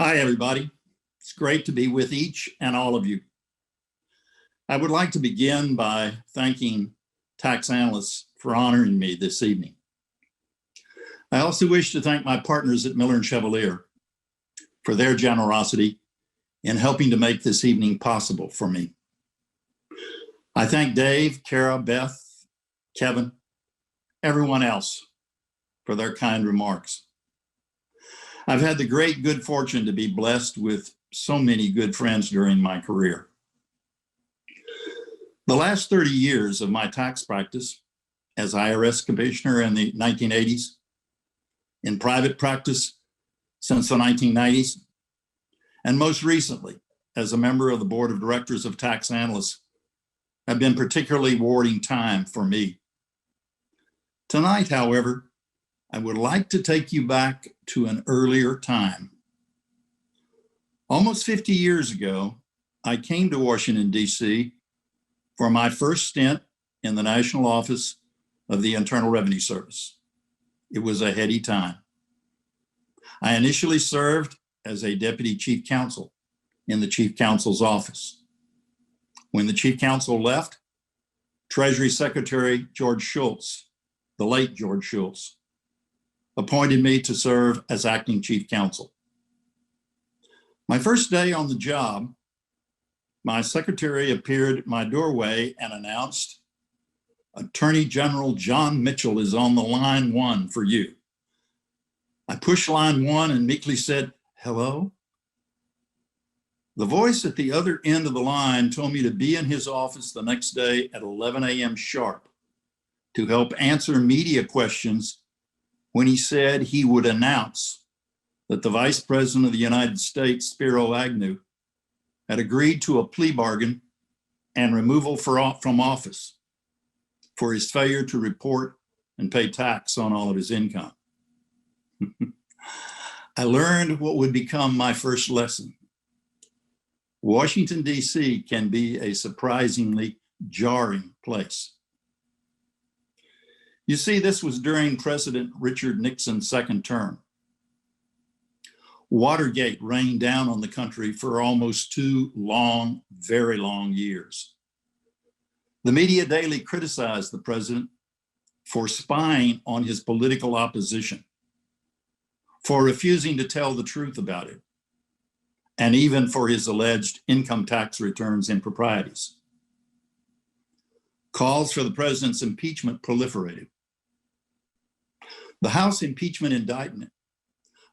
Hi, everybody. It's great to be with each and all of you. I would like to begin by thanking tax analysts for honoring me this evening. I also wish to thank my partners at Miller & Chevalier for their generosity in helping to make this evening possible for me. I thank Dave, Kara, Beth, Kevin, everyone else for their kind remarks. I've had the great good fortune to be blessed with so many good friends during my career. The last 30 years of my tax practice as IRS commissioner in the 1980s, in private practice since the 1990s, and most recently as a member of the board of directors of Tax Analysts have been particularly rewarding time for me. Tonight, however, I would like to take you back to an earlier time. Almost 50 years ago, I came to Washington, D.C. for my first stint in the National Office of the Internal Revenue Service. It was a heady time. I initially served as a deputy chief counsel in the chief counsel's office. When the chief counsel left, Treasury Secretary George Shultz, the late George Shultz, appointed me to serve as acting chief counsel. My first day on the job, my secretary appeared at my doorway and announced, "Attorney General John Mitchell is on the line 1 for you." I pushed line 1 and meekly said, "Hello?" The voice at the other end of the line told me to be in his office the next day at 11 a.m. sharp to help answer media questions when he said he would announce that the Vice President of the United States, Spiro Agnew, had agreed to a plea bargain and removal from office for his failure to report and pay tax on all of his income. I learned what would become my first lesson. Washington, D.C. can be a surprisingly jarring place. You see, this was during President Richard Nixon's second term. Watergate rained down on the country for almost 2 long, very long years. The media daily criticized the president for spying on his political opposition, for refusing to tell the truth about it, and even for his alleged income tax returns improprieties. Calls for the president's impeachment proliferated. The House impeachment indictment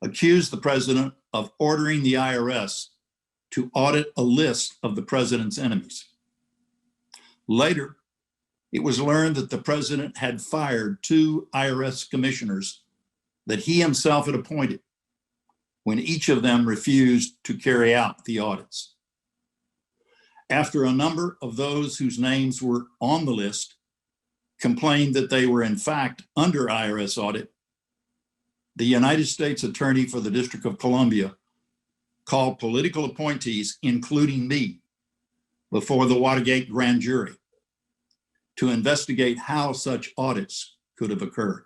accused the president of ordering the IRS to audit a list of the president's enemies. Later, it was learned that the president had fired 2 IRS commissioners that he himself had appointed when each of them refused to carry out the audits. After a number of those whose names were on the list complained that they were in fact under IRS audit, the United States Attorney for the District of Columbia called political appointees, including me, before the Watergate grand jury to investigate how such audits could have occurred.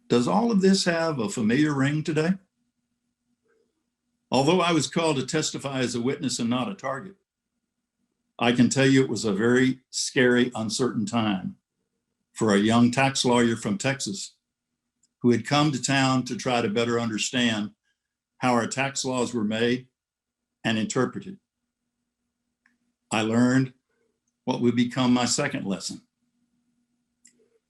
Does all of this have a familiar ring today? Although I was called to testify as a witness and not a target, I can tell you it was a very scary, uncertain time for a young tax lawyer from Texas who had come to town to try to better understand how our tax laws were made and interpreted. I learned what would become my second lesson.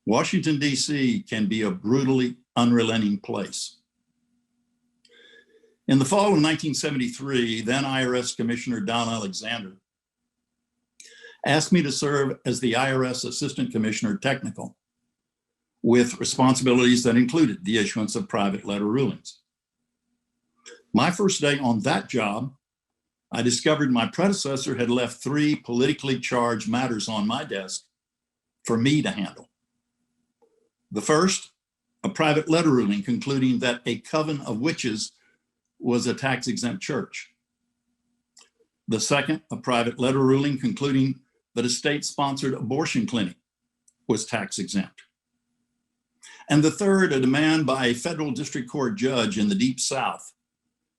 Washington, D.C. can be a brutally unrelenting place. In the fall of 1973, then IRS Commissioner Don Alexander asked me to serve as the IRS Assistant Commissioner Technical, with responsibilities that included the issuance of private letter rulings. My first day on that job, I discovered my predecessor had left 3 politically charged matters on my desk for me to handle. The first, a private letter ruling concluding that a coven of witches was a tax-exempt church. The second, a private letter ruling concluding that a state-sponsored abortion clinic was tax-exempt. And the third, a demand by a federal district court judge in the Deep South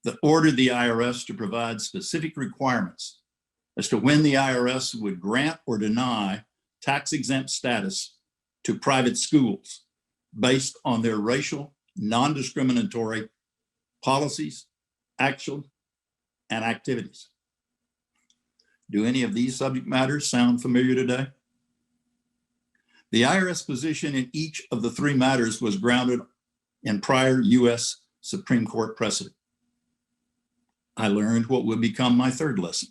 that ordered the IRS to provide specific requirements as to when the IRS would grant or deny tax-exempt status to private schools based on their racial, non-discriminatory policies, actions, and activities. Do any of these subject matters sound familiar today? The IRS position in each of the three matters was grounded in prior U.S. Supreme Court precedent. I learned what would become my third lesson.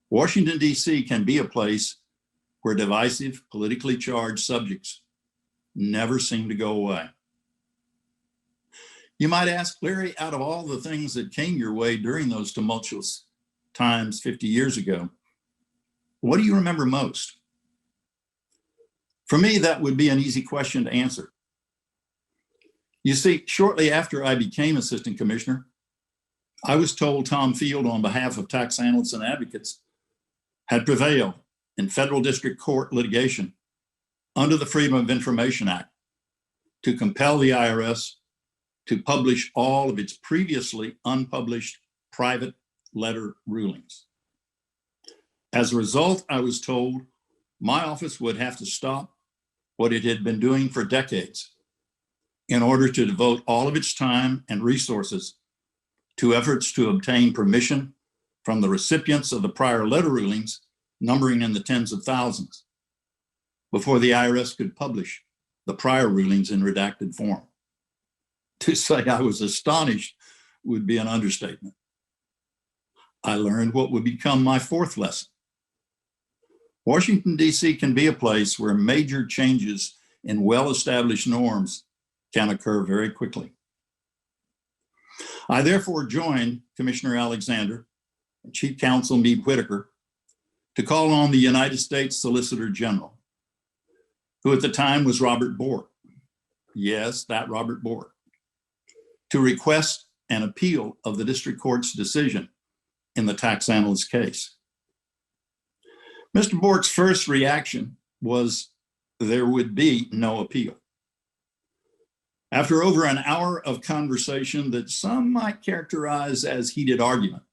Washington, D.C. can be a place where divisive, politically charged subjects never seem to go away. You might ask, Larry, out of all the things that came your way during those tumultuous times 50 years ago, what do you remember most? For me, that would be an easy question to answer. You see, shortly after I became assistant commissioner, I was told Tom Field, on behalf of tax analysts and advocates, had prevailed in federal district court litigation under the Freedom of Information Act to compel the IRS to publish all of its previously unpublished private letter rulings. As a result, I was told my office would have to stop what it had been doing for decades in order to devote all of its time and resources to efforts to obtain permission from the recipients of the prior letter rulings, numbering in the tens of thousands, before the IRS could publish the prior rulings in redacted form. To say I was astonished would be an understatement. I learned what would become my fourth lesson. Washington, D.C. can be a place where major changes in well-established norms can occur very quickly. I therefore joined Commissioner Alexander and Chief Counsel Meade Whitaker to call on the United States Solicitor General, who at the time was Robert Bork. Yes, that Robert Bork, to request an appeal of the district court's decision in the tax analyst case. Mr. Bork's first reaction was there would be no appeal. After over an hour of conversation that some might characterize as heated argument,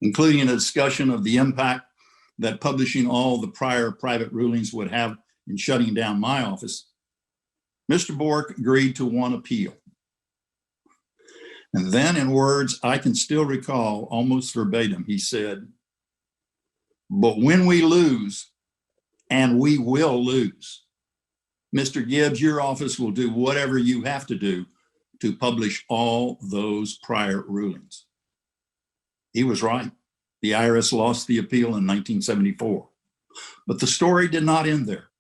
including a discussion of the impact that publishing all the prior private rulings would have in shutting down my office, Mr. Bork agreed to one appeal. And then, in words I can still recall almost verbatim, he said, "But when we lose, and we will lose, Mr. Gibbs, your office will do whatever you have to do to publish all those prior rulings." He was right. The IRS lost the appeal in 1974. But the story did not end there.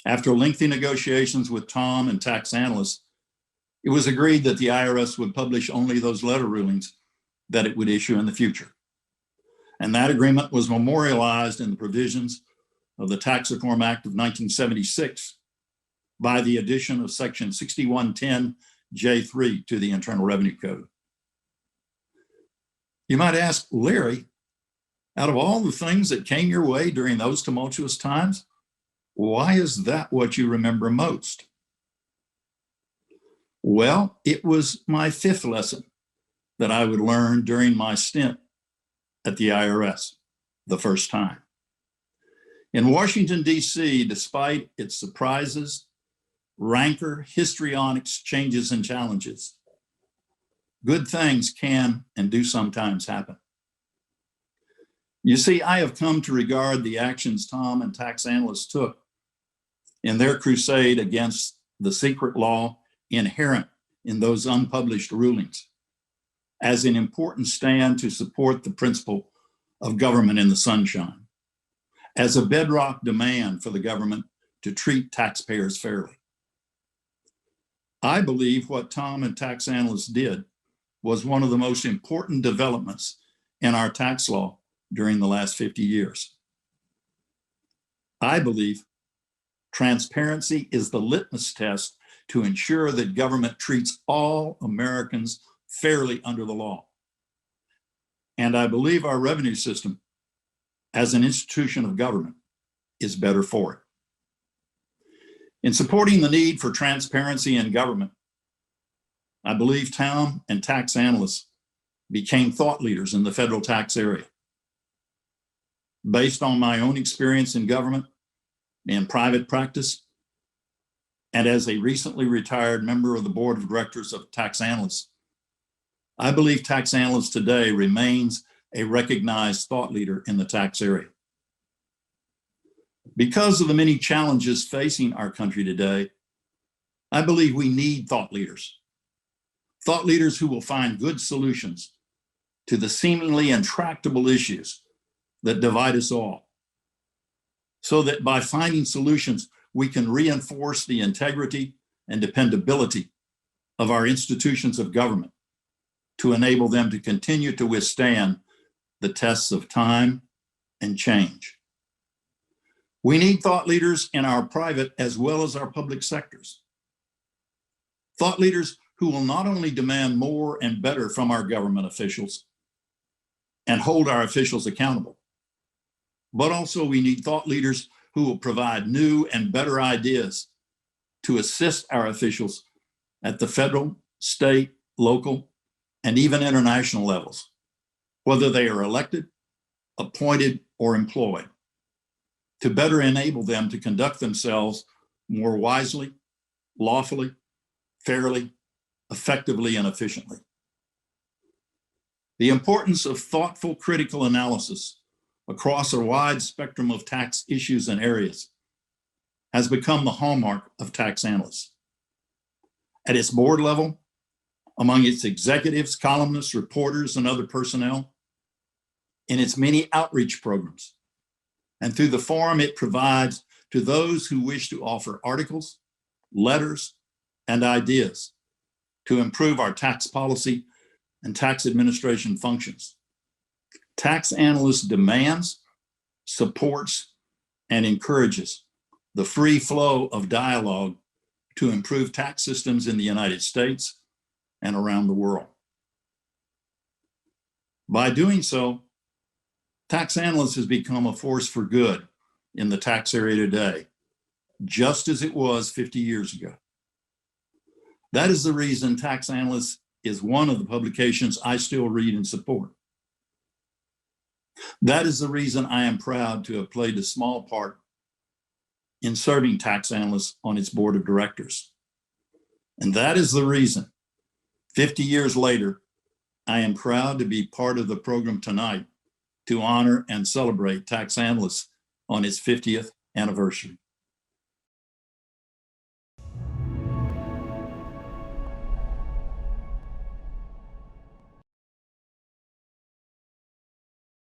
After lengthy negotiations with Tom and tax analysts, it was agreed that the IRS would publish only those letter rulings that it would issue in the future. And that agreement was memorialized in the provisions of the Tax Reform Act of 1976 by the addition of Section 6110J3 to the Internal Revenue Code. You might ask, Larry, out of all the things that came your way during those tumultuous times, why is that what you remember most? Well, it was my fifth lesson that I would learn during my stint at the IRS the first time. In Washington, D.C., despite its surprises, rancor, histrionics, changes, and challenges, good things can and do sometimes happen. You see, I have come to regard the actions Tom and tax analysts took in their crusade against the secret law inherent in those unpublished rulings as an important stand to support the principle of government in the sunshine, as a bedrock demand for the government to treat taxpayers fairly. I believe what Tom and tax analysts did was one of the most important developments in our tax law during the last 50 years. I believe transparency is the litmus test to ensure that government treats all Americans fairly under the law. And I believe our revenue system, as an institution of government, is better for it. In supporting the need for transparency in government, I believe town and tax analysts became thought leaders in the federal tax area. Based on my own experience in government and private practice, and as a recently retired member of the board of directors of Tax Analysts, I believe Tax Analysts today remains a recognized thought leader in the tax area. Because of the many challenges facing our country today, I believe we need thought leaders who will find good solutions to the seemingly intractable issues that divide us all, so that by finding solutions, we can reinforce the integrity and dependability of our institutions of government to enable them to continue to withstand the tests of time and change. We need thought leaders in our private as well as our public sectors. Thought leaders who will not only demand more and better from our government officials and hold our officials accountable, but also we need thought leaders who will provide new and better ideas to assist our officials at the federal, state, local, and even international levels, whether they are elected, appointed, or employed, to better enable them to conduct themselves more wisely, lawfully, fairly, effectively, and efficiently. The importance of thoughtful, critical analysis across a wide spectrum of tax issues and areas has become the hallmark of Tax Analysts. At its board level, among its executives, columnists, reporters, and other personnel, in its many outreach programs, and through the forum it provides to those who wish to offer articles, letters, and ideas to improve our tax policy and tax administration functions. Tax Analysts demands, supports, and encourages the free flow of dialogue to improve tax systems in the United States and around the world. By doing so, Tax Analysts has become a force for good in the tax area today, just as it was 50 years ago. That is the reason Tax Analysts is one of the publications I still read and support. That is the reason I am proud to have played a small part in serving Tax Analysts on its board of directors. And that is the reason, 50 years later, I am proud to be part of the program tonight to honor and celebrate Tax Analysts on its 50th anniversary.